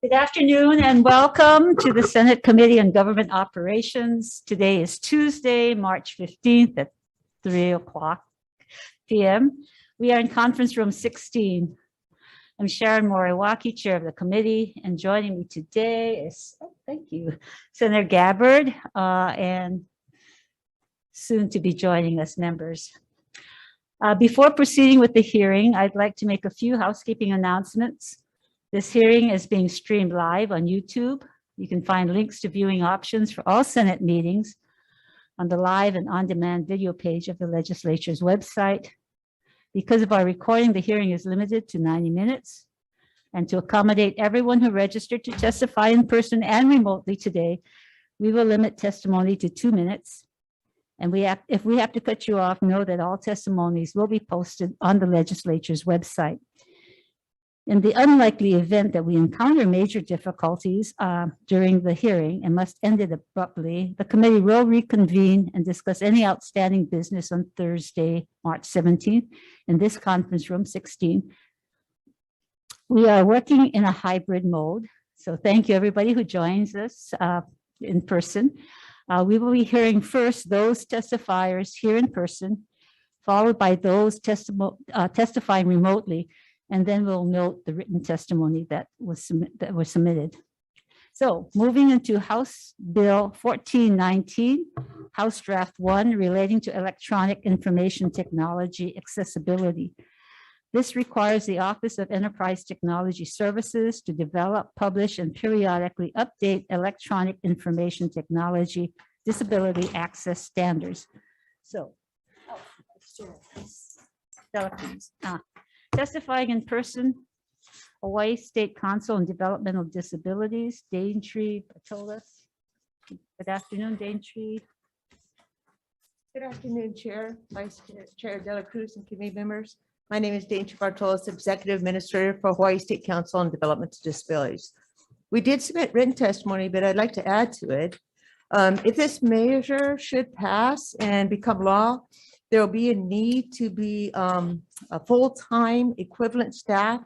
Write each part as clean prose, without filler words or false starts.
Good afternoon and welcome to the Senate Committee on Government Operations. Today is Tuesday, March 15th at 3:00 p.m. We are in conference room 16. I'm Sharon Moriwaki, chair of the committee, and joining me today is, thank you, Senator Gabbard, and soon to be joining us members. Before proceeding with the hearing, I'd like to make a few housekeeping announcements. This hearing is being streamed live on YouTube. You can find links to viewing options for all Senate meetings on the live and on-demand video page of the legislature's website. Because of our recording, the hearing is limited to 90 minutes. And to accommodate everyone who registered to testify in person and remotely today, we will limit testimony to 2 minutes. And if we have to cut you off, know that all testimonies will be posted on the legislature's website. In the unlikely event that we encounter major difficulties during the hearing and must end it abruptly, the committee will reconvene and discuss any outstanding business on Thursday, March 17th, in this conference room 16. We are working in a hybrid mode, so thank you everybody who joins us in person. We will be hearing first those testifiers here in person, followed by those testifying remotely, and then we'll note the written testimony that was submitted. So moving into House Bill 1419, House Draft 1 relating to electronic information technology accessibility. This requires the Office of Enterprise Technology Services to develop, publish, and periodically update electronic information technology disability access standards. So, testifying in person, Hawaii State Council on Developmental Disabilities, Daintree Bartolas. Good afternoon, Daintree. Good afternoon, Chair, Vice Chair Dela Cruz, and committee members. My name is Daintree Bartolas, Executive Administrator for Hawaii State Council on Developmental Disabilities. We did submit written testimony, but I'd like to add to it. If this measure should pass and become law, there will be a need to be a full-time equivalent staff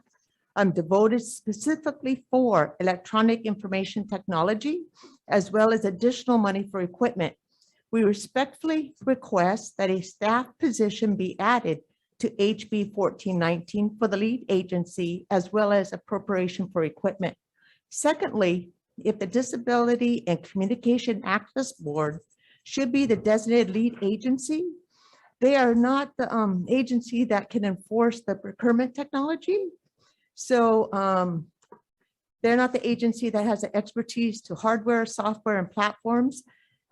devoted specifically for electronic information technology, as well as additional money for equipment. We respectfully request that a staff position be added to HB 1419 for the lead agency, as well as appropriation for equipment. Secondly, if the Disability and Communication Access Board should be the designated lead agency, they are not the agency that can enforce the procurement technology. So they're not the agency that has the expertise to hardware, software, and platforms.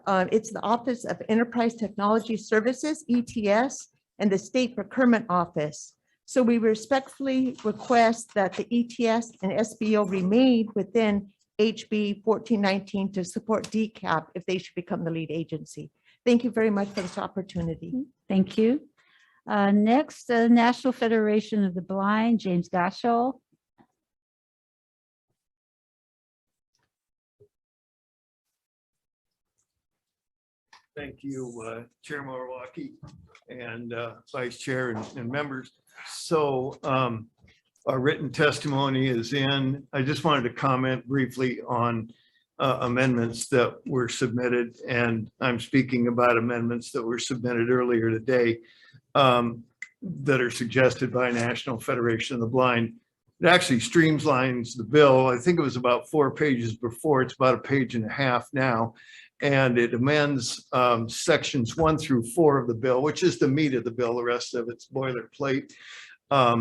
It's the Office of Enterprise Technology Services, ETS, and the State Procurement Office. So we respectfully request that the ETS and SBO remain within HB 1419 to support DCAP if they should become the lead agency. Thank you very much for this opportunity. Thank you. Next, the National Federation of the Blind, James Gashall. Thank you, Chair Moriwaki and Vice Chair and members. So our written testimony is in. I just wanted to comment briefly on amendments that were submitted, and I'm speaking about amendments that were submitted earlier today that are suggested by National Federation of the Blind. It actually streamlines the bill. I think it was about 4 pages before. It's about 1.5 pages now. And it amends sections 1 through 4 of the bill, which is the meat of the bill. The rest of it's boilerplate. I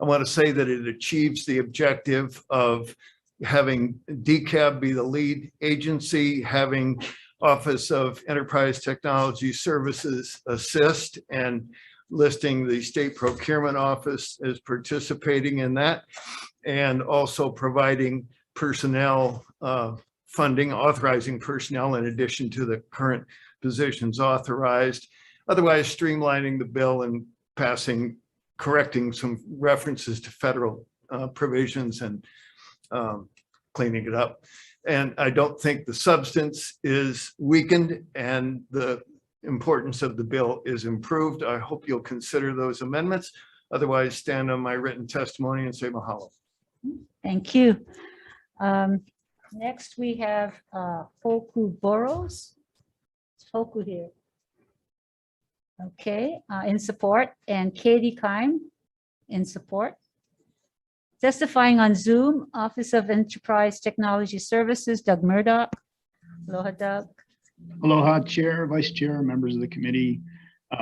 want to say that it achieves the objective of having DCAB be the lead agency, having Office of Enterprise Technology Services assist, and listing the State Procurement Office as participating in that, and also providing personnel funding, authorizing personnel in addition to the current positions authorized, otherwise streamlining the bill and correcting some references to federal provisions and cleaning it up. And I don't think the substance is weakened and the importance of the bill is improved. I hope you'll consider those amendments. Otherwise, stand on my written testimony and say mahalo. Thank you. Next, we have Hoku Burrows. Is Hoku here? Okay, in support, and Katie Kime in support. Testifying on Zoom, Office of Enterprise Technology Services, Doug Murdoch. Aloha, Doug. Aloha, Chair, Vice Chair, members of the committee.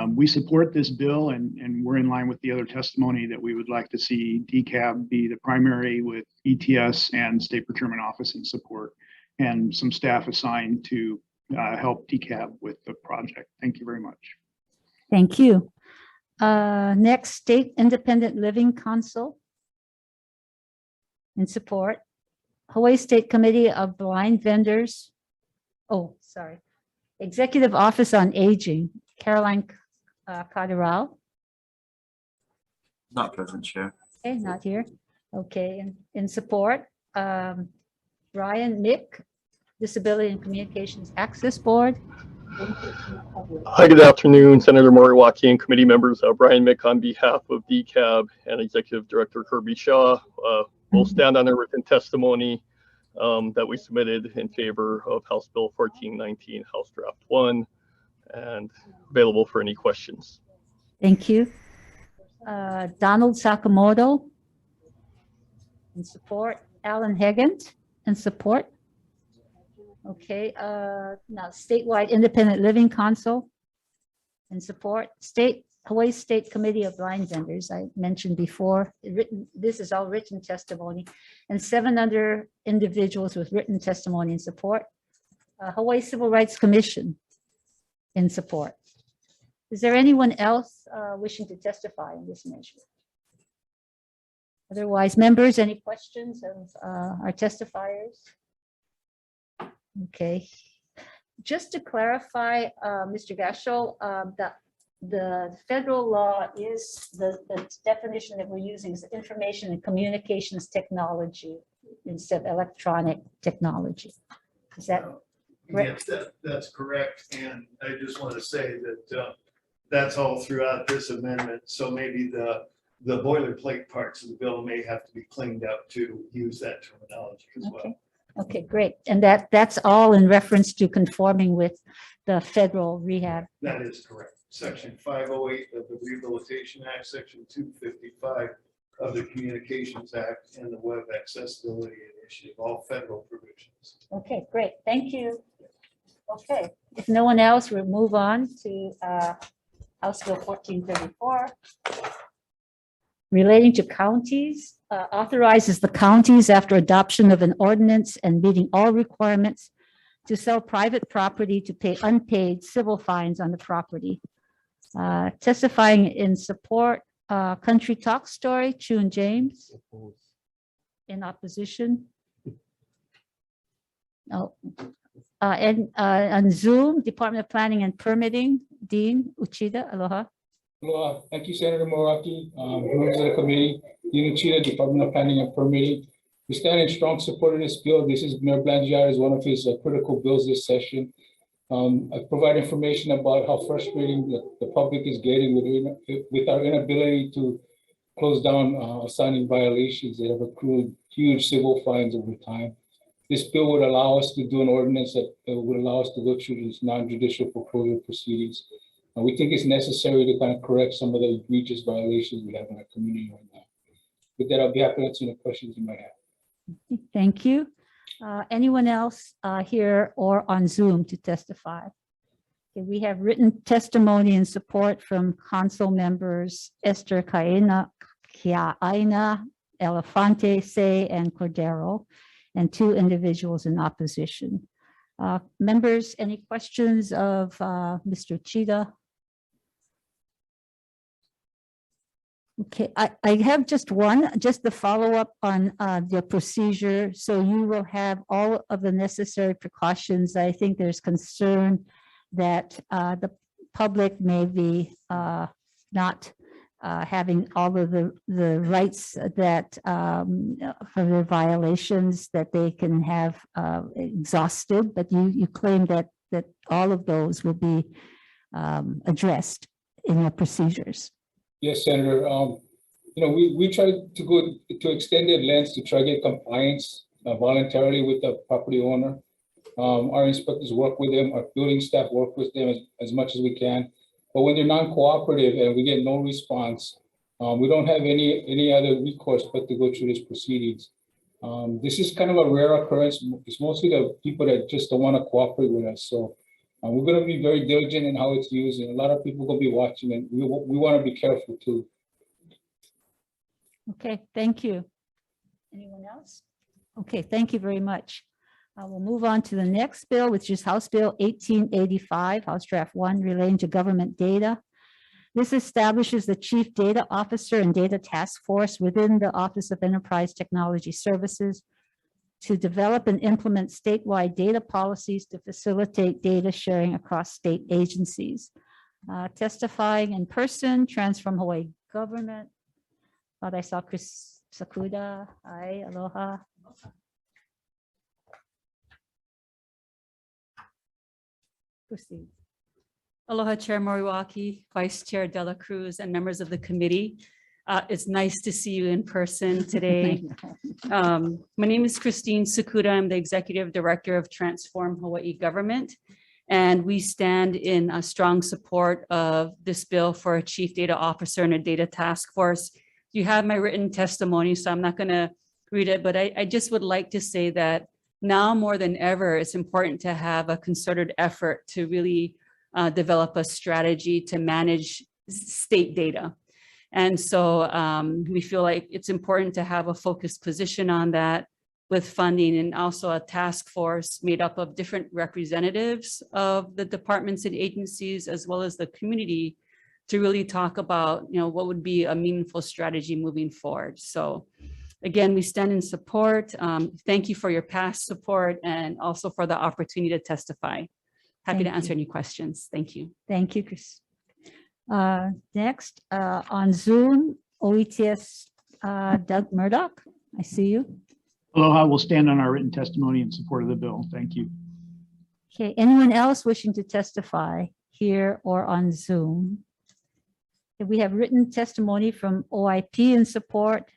We support this bill and we're in line with the other testimony that we would like to see DCAB be the primary with ETS and State Procurement Office in support and some staff assigned to help DCAB with the project. Thank you very much. Thank you. Next, State Independent Living Council in support. Hawaii State Committee of Blind Vendors. Oh, sorry. Executive Office on Aging, Caroline Caderal. Not present, Chair. Okay, not here. Okay, in support, Brian Mick, Disability and Communications Access Board. Hi, good afternoon, Senator Moriwaki and committee members. Brian Mick on behalf of DCAB and Executive Director Kirby Shaw. Will stand on a written testimony that we submitted in favor of House Bill 1419, House Draft 1, and available for any questions. Thank you. Donald Sakamoto in support. Alan Hegant in support. Okay, now Statewide Independent Living Council in support. Hawaii State Committee of Blind Vendors, I mentioned before. This is all written testimony, and 7 other individuals with written testimony in support. Hawaii Civil Rights Commission in support. Is there anyone else wishing to testify in this measure? Otherwise, members, any questions of our testifiers? Okay. Just to clarify, Mr. Gasho, the federal law is the definition that we're using is information and communications technology instead of electronic technology. Is that correct? Yes, that's correct. And I just want to say that that's all throughout this amendment. So maybe the boilerplate parts of the bill may have to be cleaned up to use that terminology as well. Okay. Okay, great. And that's all in reference to conforming with the federal rehab. That is correct. Section 508 of the Rehabilitation Act, Section 255 of the Communications Act, and the Web Accessibility Initiative, all federal provisions. Okay, great. Thank you. Okay, if no one else, we'll move on to House Bill 1434. Relating to counties, authorizes the counties after adoption of an ordinance and meeting all requirements to sell private property to pay unpaid civil fines on the property. Testifying in support, Country Talk Story, Chun James. In opposition. No. And on Zoom, Department of Planning and Permitting, Dean Uchida, aloha. Aloha. Thank you, Senator Moriwaki, members of the committee, Dean Uchida, Department of Planning and Permitting. We stand in strong support of this bill. This is Mayor Blangiar is one of his critical bills this session. I provide information about how frustrating the public is getting with our inability to close down assigning violations that have accrued huge civil fines over time. This bill would allow us to do an ordinance that would allow us to go through these non-judicial foreclosure proceedings. And we think it's necessary to kind of correct some of the egregious violations we have in our community right now. With that, I'll be happy to answer any questions you might have. Thank you. Anyone else here or on Zoom to testify? Okay, we have written testimony in support from council members Esther Kiaina, Elefante, Say, and Cordero, and 2 individuals in opposition. Members, any questions of Mr. Chida? Okay, I have just one, just the follow-up on the procedure. So you will have all of the necessary precautions. I think there's concern that the public may be not having all of the rights that for the violations that they can have exhausted, but you claim that all of those will be addressed in the procedures. Yes, Senator. We try to go to extended lengths to try to get compliance voluntarily with the property owner. Our inspectors work with them, our building staff work with them as much as we can. But when they're non-cooperative and we get no response, we don't have any other recourse but to go through these proceedings. This is kind of a rare occurrence. It's mostly the people that just don't want to cooperate with us. So we're going to be very diligent in how it's used, and a lot of people are going to be watching, and we want to be careful too. Okay, thank you. Anyone else? Okay, thank you very much. We'll move on to the next bill, which is House Bill 1885, House Draft 1, relating to government data. This establishes the Chief Data Officer and Data Task Force within the Office of Enterprise Technology Services to develop and implement statewide data policies to facilitate data sharing across state agencies. Testifying in person, Transform Hawaii Government. Thought I saw Chris Sakuda. Hi, aloha. Proceed. Aloha, Chair Moriwaki, Vice Chair Dela Cruz, and members of the committee. It's nice to see you in person today. My name is Christine Sakuda. I'm the Executive Director of Transform Hawaii Government, and we stand in a strong support of this bill for a Chief Data Officer and a Data Task Force. You have my written testimony, so I'm not going to read it, but I just would like to say that now more than ever, it's important to have a concerted effort to really develop a strategy to manage state data. And so we feel like it's important to have a focused position on that with funding, and also a task force made up of different representatives of the departments and agencies, as well as the community, to really talk about, what would be a meaningful strategy moving forward. So again, we stand in support. Thank you for your past support and also for the opportunity to testify. Happy to answer any questions. Thank you. Thank you, Chris. Next, on Zoom, OETS, Doug Murdoch, I see you. Aloha, we'll stand on our written testimony in support of the bill. Thank you. Okay, anyone else wishing to testify here or on Zoom? We have written testimony from OIP in support,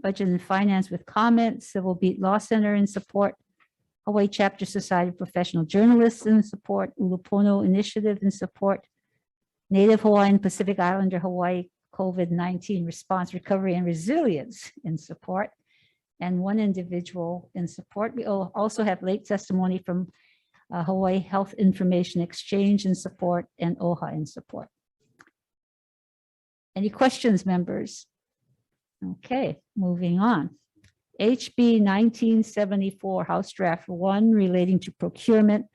Budget and Finance with comment, Civil Beat Law Center in support, Hawaii Chapter Society of Professional Journalists in support, Ulupono Initiative in support, Native Hawaiian Pacific Islander Hawaii COVID-19 Response, Recovery, and Resilience in support, and one individual in support. We also have late testimony from Hawaii Health Information Exchange in support and OHA in support. Any questions, members? Okay, moving on. HB 1974, House Draft 1, relating to procurement,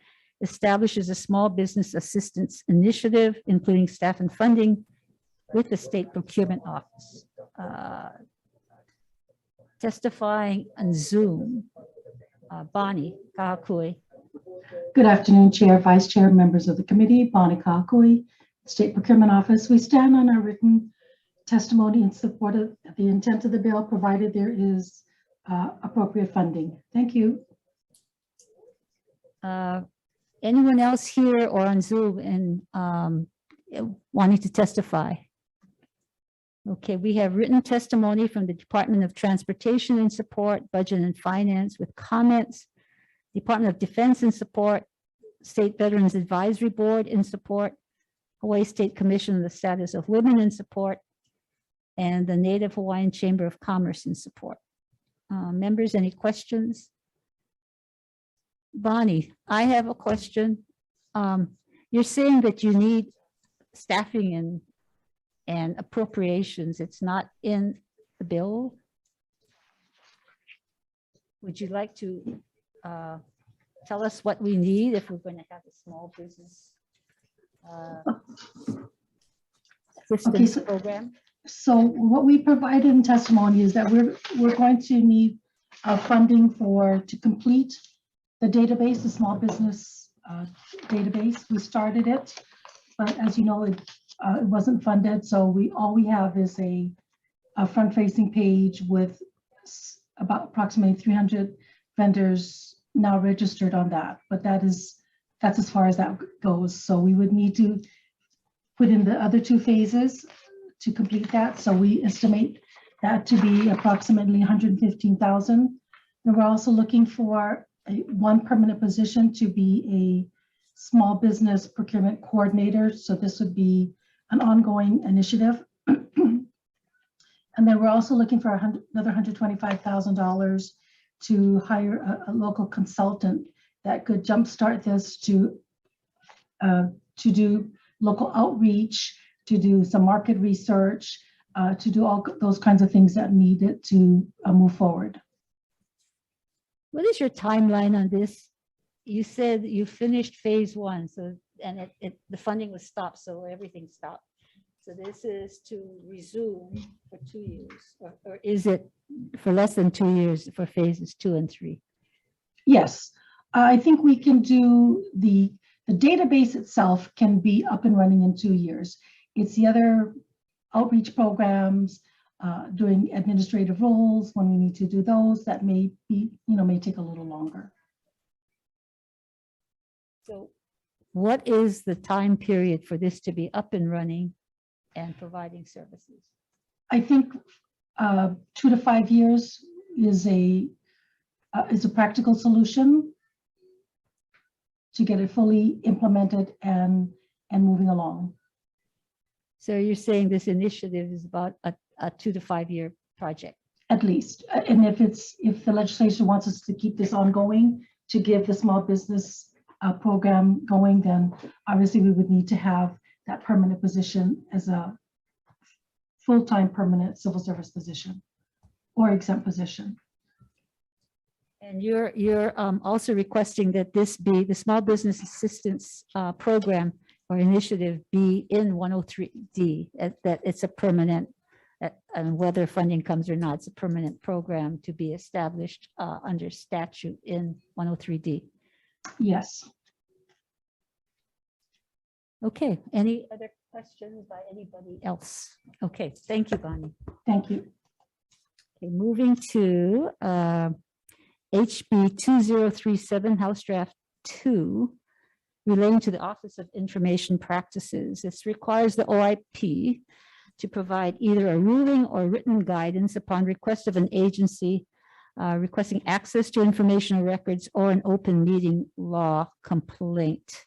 establishes a small business assistance initiative, including staff and funding with the State Procurement Office. Testifying on Zoom, Bonnie Kahakui. Good afternoon, Chair, Vice Chair, members of the committee, Bonnie Kahakui, State Procurement Office. We stand on our written testimony in support of the intent of the bill, provided there is appropriate funding. Thank you. Anyone else here or on Zoom and wanting to testify? Okay, we have written testimony from the Department of Transportation in support, Budget and Finance with comments, Department of Defense in support, State Veterans Advisory Board in support, Hawaii State Commission on the Status of Women in support, and the Native Hawaiian Chamber of Commerce in support. Members, any questions? Bonnie, I have a question. You're saying that you need staffing and appropriations. It's not in the bill. Would you like to tell us what we need if we're going to have a small business assistance program? So what we provided in testimony is that we're going to need funding to complete the database, the small business database. We started it, but as you know, it wasn't funded. So all we have is a front-facing page with about approximately 300 vendors now registered on that. But that's as far as that goes. So we would need to put in the other two phases to complete that. So we estimate that to be approximately $115,000 And we're also looking for one permanent position to be a small business procurement coordinator. So this would be an ongoing initiative. And then we're also looking for another $125,000 to hire a local consultant that could jumpstart this to do local outreach, to do some market research, to do all those kinds of things that needed to move forward. What is your timeline on this? You said you finished phase one, so, and the funding was stopped, so everything stopped. So this is to resume for 2 years, or is it for less than 2 years for phases 2 and 3? Yes, I think we can do the database itself can be up and running in 2 years. It's the other outreach programs, doing administrative roles when we need to do those that may be, may take a little longer. So what is the time period for this to be up and running and providing services? I think 2 to 5 years is a practical solution to get it fully implemented and moving along. So you're saying this initiative is about a 2 to 5 year project? At least. And if the legislature wants us to keep this ongoing, to give the small business program going, then obviously we would need to have that permanent position as a full-time permanent civil service position or exempt position. And you're also requesting that this be the small business assistance program or initiative be in 103D, that it's a permanent, and whether funding comes or not, it's a permanent program to be established under statute in 103D. Yes. Okay, any other questions by anybody else? Okay, thank you, Bonnie. Thank you. Okay, moving to HB 2037, House Draft 2, relating to the Office of Information Practices. This requires the OIP to provide either a ruling or written guidance upon request of an agency requesting access to informational records or an open meeting law complaint.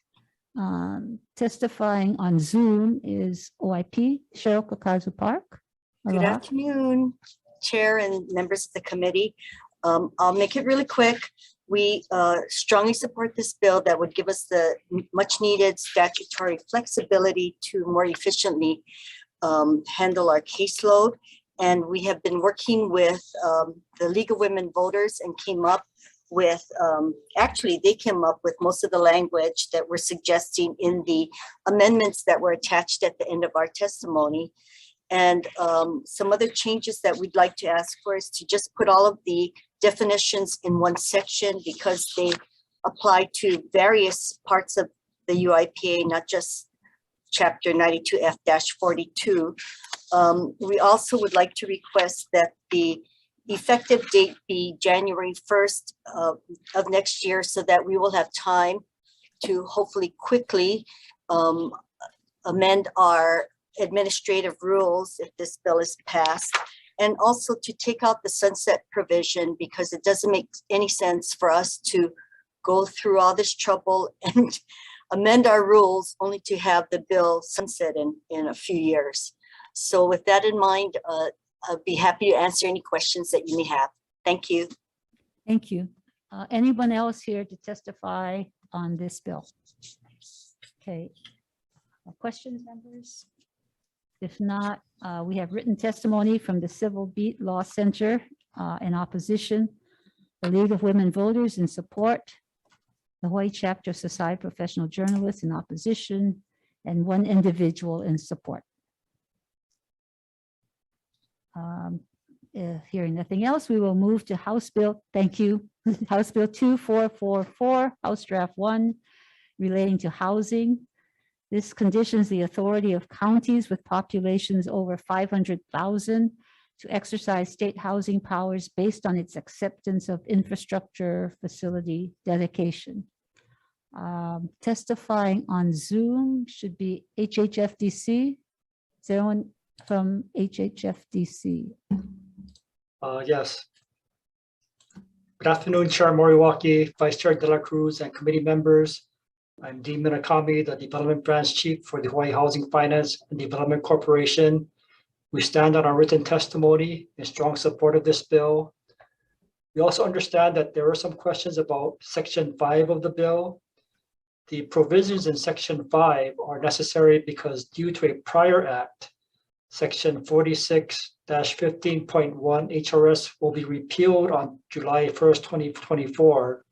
Testifying on Zoom is OIP Cheryl Kakazu Park. Good Aloha. afternoon, Chair and members of the committee. I'll make it really quick. We strongly support this bill that would give us the much needed statutory flexibility to more efficiently handle our caseload. And we have been working with the League of Women Voters and came up with, actually they came up with most of the language that we're suggesting in the amendments that were attached at the end of our testimony. And some other changes that we'd like to ask for is to just put all of the definitions in one section because they apply to various parts of the UIPA, not just chapter 92F-42. We also would like to request that the effective date be January 1st of next year so that we will have time to hopefully quickly amend our administrative rules if this bill is passed, and also to take out the sunset provision because it doesn't make any sense for us to go through all this trouble and amend our rules only to have the bill sunset in a few years. So with that in mind, I'll be happy to answer any questions that you may have. Thank you. Thank you. Anyone else here to testify on this bill? Okay. Questions, members? If not, we have written testimony from the Civil Beat Law Center in opposition, the League of Women Voters in support, the Hawaii Chapter of Society of Professional Journalists in opposition, and one individual in support. Hearing nothing else, we will move to House Bill, thank you, House Bill 2444, House Draft 1, relating to housing. This conditions the authority of counties with populations over 500,000 to exercise state housing powers based on its acceptance of infrastructure facility dedication. Testifying on Zoom should be HHFDC. Is there anyone from HHFDC? Yes. Good afternoon, Chair Moriwaki, Vice Chair De La Cruz, and committee members. I'm Dean Minakami, the Development Branch Chief for the Hawaii Housing Finance and Development Corporation. We stand on our written testimony in strong support of this bill. We also understand that there are some questions about Section 5 of the bill. The provisions in Section 5 are necessary because due to a prior act, Section 46-15.1 HRS will be repealed on July 1st, 2024,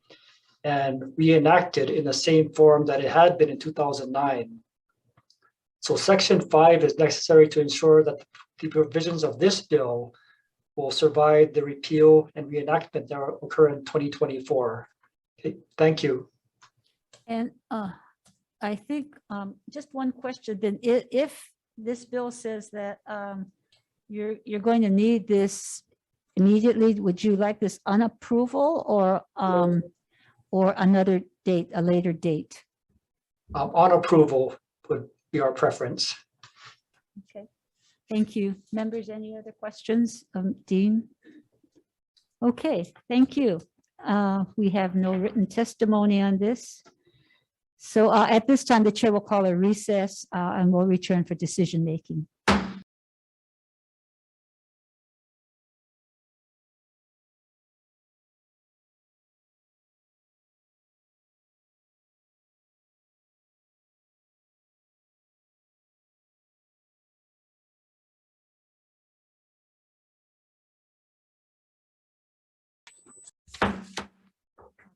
and reenacted in the same form that it had been in 2009. So Section 5 is necessary to ensure that the provisions of this bill will survive the repeal and reenactment that will occur in 2024. Okay, thank you. And I think just one question, then if this bill says that you're going to need this immediately, would you like this on approval or another date, a later date? On approval would be our preference. Okay, thank you. Members, any other questions? Dean? Okay, thank you. We have no written testimony on this. So at this time, the chair will call a recess and we'll return for decision making.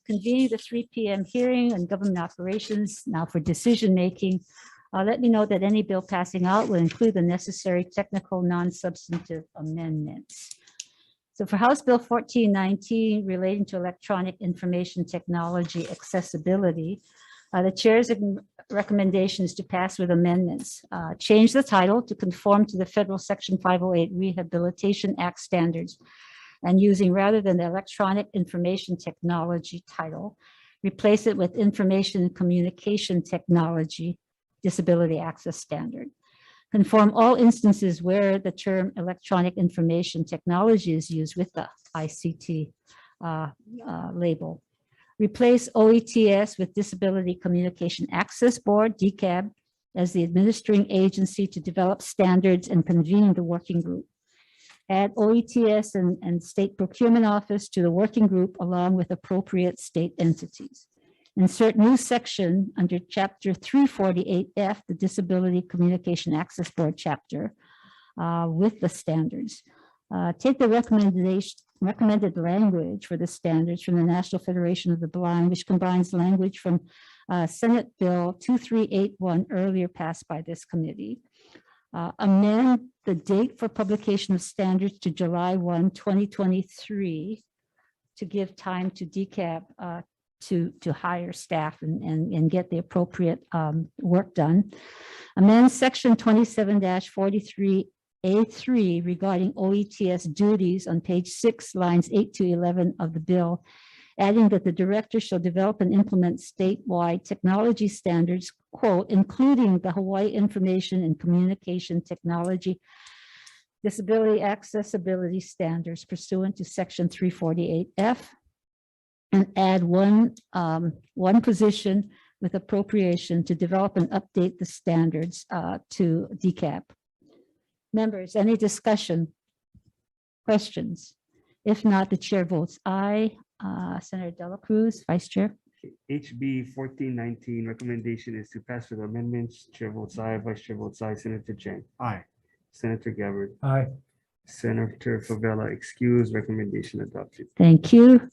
Convene the 3 p.m. hearing on government operations now for decision making. Let me know that any bill passing out will include the necessary technical non-substantive amendments. So for House Bill 1419 relating to electronic information technology accessibility, the chair's recommendation is to pass with amendments. Change the title to conform to the federal Section 508 Rehabilitation Act standards, and using rather than the electronic information technology title, replace it with information and communication technology disability access standard. Conform all instances where the term electronic information technology is used with the ICT label. Replace OETS with Disability Communication Access Board, DCAB, as the administering agency to develop standards and convene the working group. Add OETS and State Procurement Office to the working group along with appropriate state entities. Insert new section under Chapter 348F, the Disability Communication Access Board chapter with the standards. Take the recommended language for the standards from the National Federation of the Blind, which combines language from Senate Bill 2381 earlier passed by this committee. Amend the date for publication of standards to July 1, 2023 to give time to DCAB to hire staff and get the appropriate work done. Amend section 27-43A3 regarding OETS duties on page 6, lines 8 to 11 of the bill, adding that the director shall develop and implement statewide technology standards, quote, including the Hawaii Information and Communication Technology Disability Accessibility Standards pursuant to Section 348F, and add one position with appropriation to develop and update the standards to DCAB. Members, any discussion, questions? If not, the chair votes aye. Senator De La Cruz, Vice Chair. HB 1419 recommendation is to pass with amendments. Chair votes aye, Vice Chair votes aye. Senator Chang. Aye. Senator Gabbard. Aye. Senator Favela excused. Recommendation adopted. Thank you.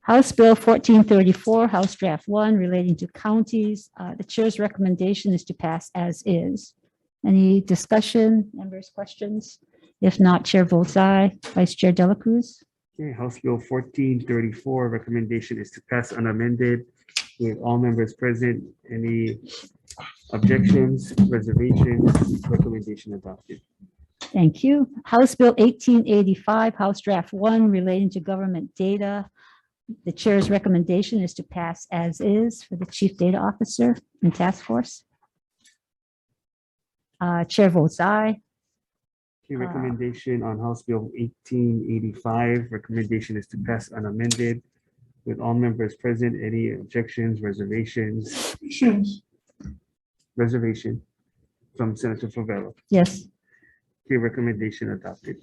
House Bill 1434, House Draft 1 relating to counties. The chair's recommendation is to pass as is. Any discussion, members, questions? If not, chair votes aye. Vice Chair De La Cruz. Okay, House Bill 1434 recommendation is to pass unamended with all members present. Any objections, reservations? Recommendation adopted. Thank you. House Bill 1885, House Draft 1 relating to government data. The chair's recommendation is to pass as is for the Chief Data Officer and Task Force. Chair votes aye. Okay, recommendation on House Bill 1885. Recommendation is to pass unamended With all members present, any objections, reservations? Reservation from Senator Favela. Yes. Okay, recommendation adopted.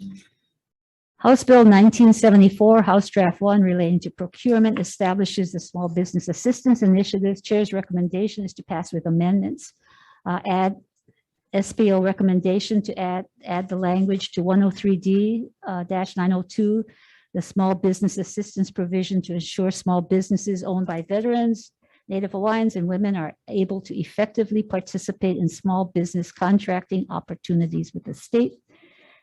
House Bill 1974, House Draft 1 relating to procurement establishes the Small Business Assistance Initiative. Chair's recommendation is to pass with amendments. Add SBO recommendation to add the language to 103D-902, the Small Business Assistance provision to ensure small businesses owned by veterans, Native Hawaiians, and women are able to effectively participate in small business contracting opportunities with the state.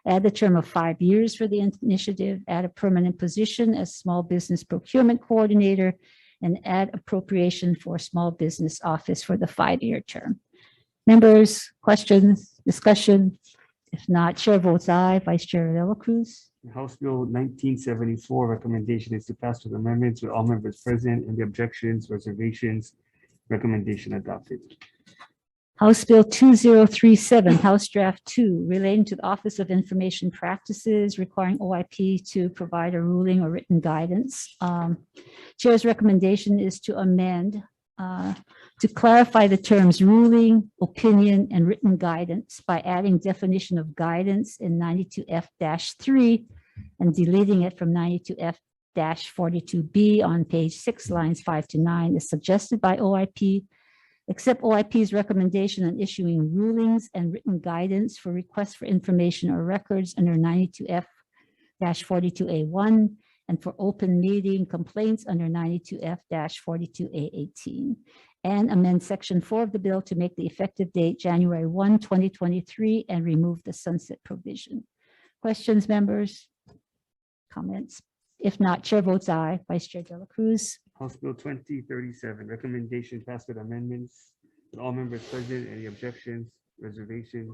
Add the term of 5 years for the initiative, add a permanent position as Small Business Procurement Coordinator, and add appropriation for Small Business Office for the 5-year term. Members, questions, discussion? If not, Chair votes aye. Vice Chair De La Cruz. House Bill 1974, recommendation is to pass with amendments with all members present and the objections, reservations, recommendation adopted. House Bill 2037, House Draft 2, relating to the Office of Information Practices, requiring OIP to provide a ruling or written guidance. Chair's recommendation is to amend to clarify the terms ruling, opinion, and written guidance by adding definition of guidance in 92F-3 and deleting it from 92F-42B on page 6, lines 5 to 9, as suggested by OIP. Accept OIP's recommendation on issuing rulings and written guidance for requests for information or records under 92F-42A1 and for open meeting complaints under 92F-42A18. And amend section 4 of the bill to make the effective date January 1, 2023 and remove the sunset provision. Questions, members? Comments? If not, Chair votes aye. Vice Chair De La Cruz. House Bill 2037, recommendation passed with amendments with all members present. Any objections, reservations?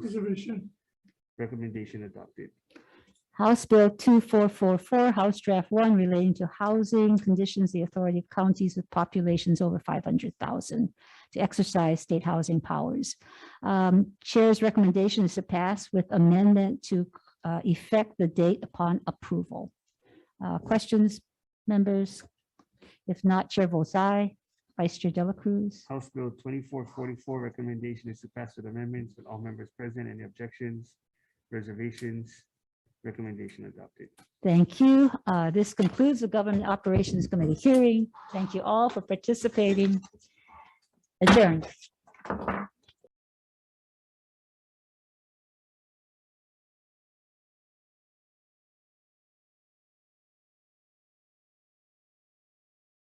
Recommendation adopted. House Bill 2444, House Draft 1 relating to housing conditions, the authority of counties with populations over 500,000 to exercise state housing powers. Chair's recommendation is to pass with amendment to effect the date upon approval. Questions, members? If not, Chair votes aye. Vice Chair De La Cruz. House Bill 2444, recommendation is to pass with amendments with all members present. Any objections, reservations? Recommendation adopted. Thank you. This concludes the Government Operations Committee hearing. Thank you all for participating. Adjourned.